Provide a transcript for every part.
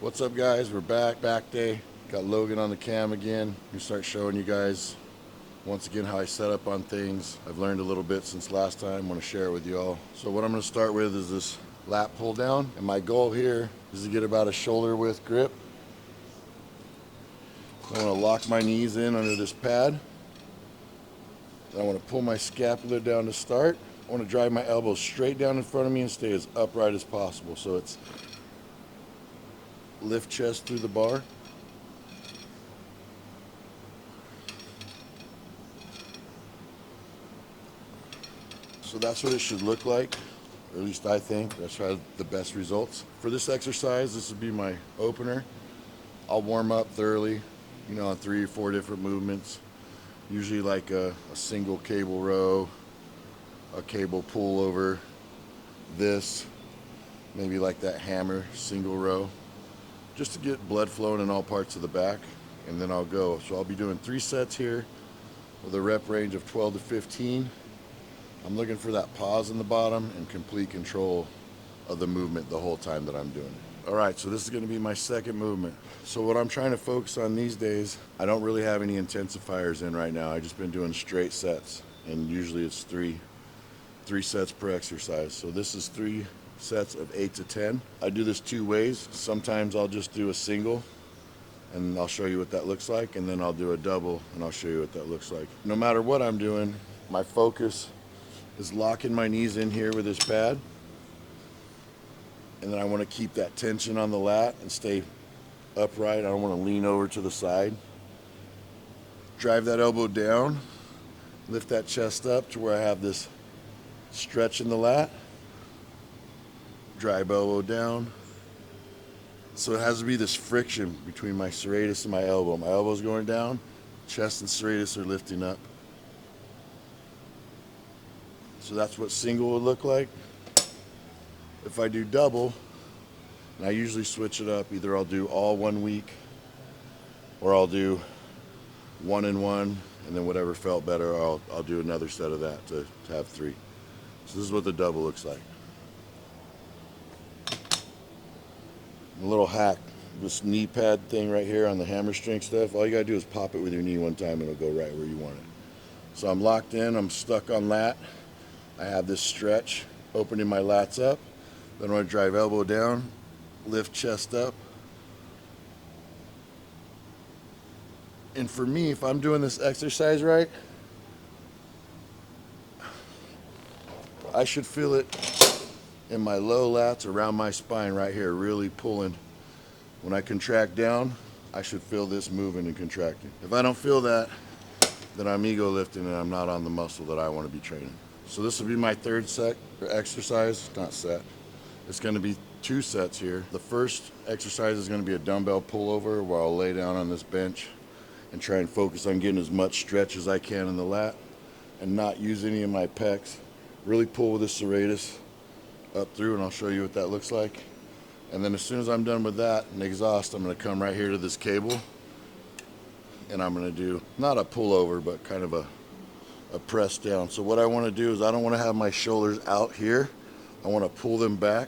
What's up, guys? We're back day. Got Logan on the cam again. I'm gonna start showing you guys once again how I set up on things. I've learned a little bit since last time. I want to share it with you all. So what I'm going to start with is this lat pull down, and my goal here is to get about a shoulder width grip. I want to lock my knees in under this pad. Then I want to pull my scapula down to start. I want to drive my elbows straight down in front of me and stay as upright as possible. So it's lift chest through the bar. So that's what it should look like, or at least I think. That's how the best results. For this exercise, this would be my opener. I'll warm up thoroughly, on 3 or 4 different movements. Usually like a single cable row, a cable pullover, this, maybe like that hammer single row, just to get blood flowing in all parts of the back, and then I'll go. So I'll be doing 3 sets here with a rep range of 12 to 15. I'm looking for that pause in the bottom and complete control of the movement the whole time that I'm doing it. All right, so this is going to be my second movement. So what I'm trying to focus on these days, I don't really have any intensifiers in right now. I've just been doing straight sets, and usually it's three sets per exercise. So this is 3 sets of 8 to 10. I do this 2 ways. Sometimes I'll just do a single, and I'll show you what that looks like, and then I'll do a double, and I'll show you what that looks like. No matter what I'm doing, my focus is locking my knees in here with this pad, and then I want to keep that tension on the lat and stay upright. I don't want to lean over to the side. Drive that elbow down, lift that chest up to where I have this stretch in the lat. Drive elbow down. So it has to be this friction between my serratus and my elbow. My elbow's going down, chest and serratus are lifting up. So that's what single would look like. If I do double, and I usually switch it up, either I'll do all 1 week, or I'll do 1 and 1, and then whatever felt better, I'll do another set of that to have 3. So this is what the double looks like. A little hack, this knee pad thing right here on the hammer strength stuff, all you gotta do is pop it with your knee one time and it'll go right where you want it. So I'm locked in, I'm stuck on lat. I have this stretch, opening my lats up. Then I'm going to drive elbow down, lift chest up. And for me, if I'm doing this exercise right, I should feel it in my low lats around my spine right here, really pulling. When I contract down, I should feel this moving and contracting. If I don't feel that, then I'm ego lifting and I'm not on the muscle that I want to be training. So this will be my 3rd set or exercise, not set. It's going to be 2 sets here. The first exercise is going to be a dumbbell pullover where I'll lay down on this bench and try and focus on getting as much stretch as I can in the lat and not use any of my pecs. Really pull with the serratus up through, and I'll show you what that looks like. And then as soon as I'm done with that and exhaust, I'm going to come right here to this cable, and I'm going to do not a pullover, but kind of a press down. So what I want to do is I don't want to have my shoulders out here. I want to pull them back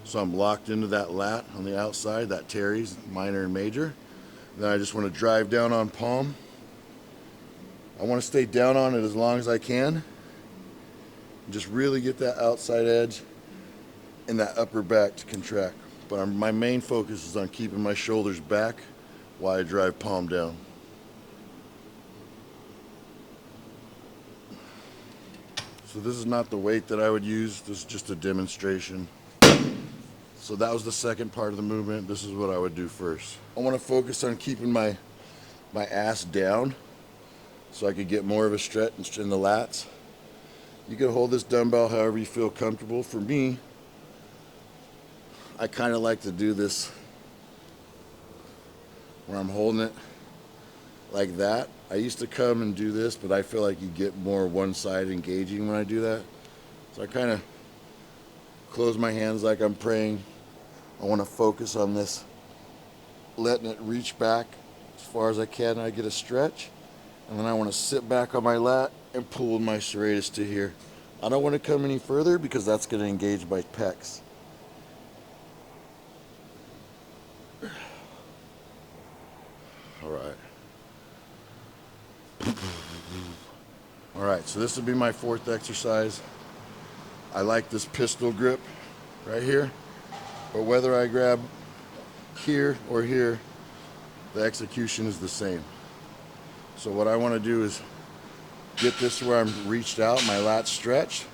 so I'm locked into that lat on the outside, that teres, minor and major. Then I just want to drive down on palm. I want to stay down on it as long as I can. Just really get that outside edge and that upper back to contract. But my main focus is on keeping my shoulders back while I drive palm down. So this is not the weight that I would use, this is just a demonstration. So that was the second part of the movement. This is what I would do first. I want to focus on keeping my ass down so I could get more of a stretch in the lats. You can hold this dumbbell however you feel comfortable. For me, I kind of like to do this where I'm holding it like that. I used to come and do this, but I feel like you get more one side engaging when I do that. So I kind of close my hands like I'm praying. I want to focus on this, letting it reach back as far as I can, and I get a stretch. And then I want to sit back on my lat and pull my serratus to here. I don't want to come any further because that's going to engage my pecs. right, so this will be my fourth exercise. I like this pistol grip right here, but whether I grab here or here, the execution is the same. So what I want to do is get this to where I'm reached out, my lat stretched,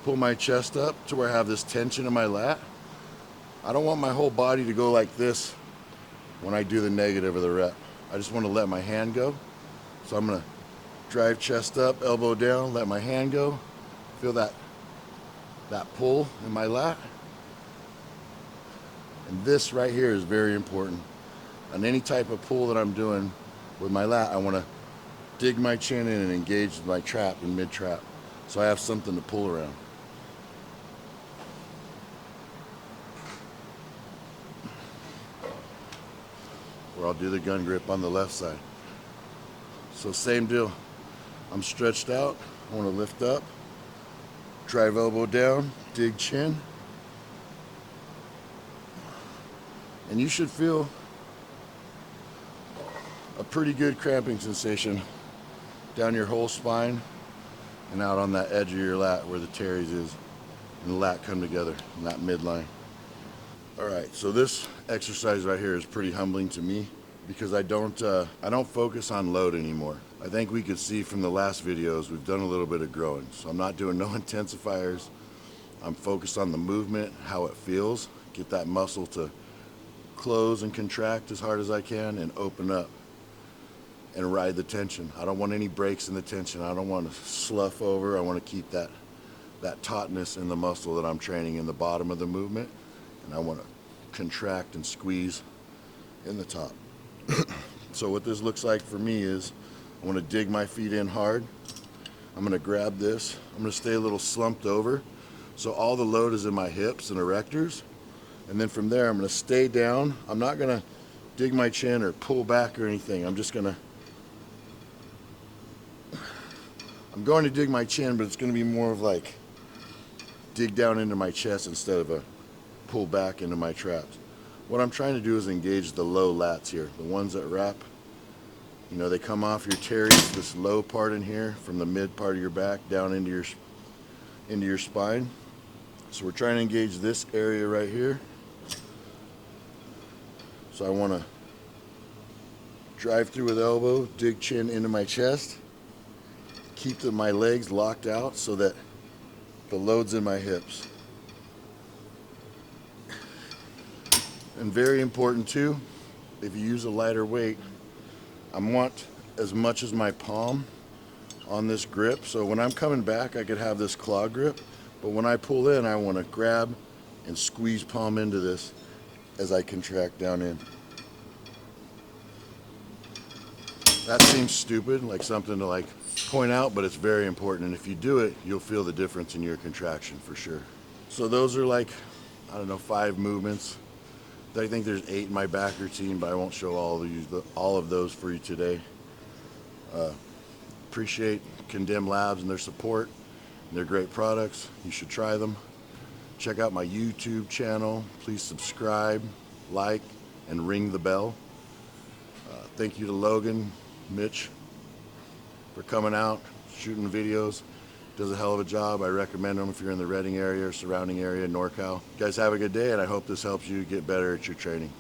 pull my chest up to where I have this tension in my lat. I don't want my whole body to go like this when I do the negative of the rep. I just want to let my hand go. So I'm going to drive chest up, elbow down, let my hand go. Feel that pull in my lat. And this right here is very important. On any type of pull that I'm doing with my lat, I want to dig my chin in and engage my trap in mid-trap so I have something to pull around. Or I'll do the gun grip on the left side. So same deal. I'm stretched out, I want to lift up, drive elbow down, dig chin. And you should feel a pretty good cramping sensation down your whole spine and out on that edge of your lat where the teres is and the lat come together in that midline. All right, so this exercise right here is pretty humbling to me because I don't focus on load anymore. I think we could see from the last videos we've done a little bit of growing. So I'm not doing no intensifiers. I'm focused on the movement, how it feels, get that muscle to close and contract as hard as I can and open up and ride the tension. I don't want any breaks in the tension. I don't want to slough over. I want to keep that tautness in the muscle that I'm training in the bottom of the movement, and I want to contract and squeeze in the top. So what this looks like for me is I want to dig my feet in hard. I'm going to grab this. I'm going to stay a little slumped over so all the load is in my hips and erectors. And then from there I'm going to stay down. I'm not going to dig my chin or pull back or anything. I'm going to dig my chin, but it's going to be more of like dig down into my chest instead of a pull back into my traps. What I'm trying to do is engage the low lats here, the ones that wrap. You know, they come off your teres, this low part in here, from the mid part of your back down into your spine. So we're trying to engage this area right here. So I want to drive through with elbow, dig chin into my chest, keep my legs locked out so that the load's in my hips. And very important too, if you use a lighter weight, I want as much as my palm on this grip. So when I'm coming back, I could have this claw grip, but when I pull in, I want to grab and squeeze palm into this as I contract down in. That seems stupid, like something to like point out, but it's very important. And if you do it, you'll feel the difference in your contraction for sure. So those are like, I don't know, 5 movements. I think there's 8 in my back routine, but I won't show all of those for you today. Appreciate Condemn Labs and their support. They're great products. You should try them. Check out my YouTube channel. Please subscribe, like, and ring the bell. Thank you to Logan, Mitch, for coming out, shooting videos. Does a hell of a job. I recommend them if you're in the Reading area or surrounding area, NorCal. You guys have a good day, and I hope this helps you get better at your training.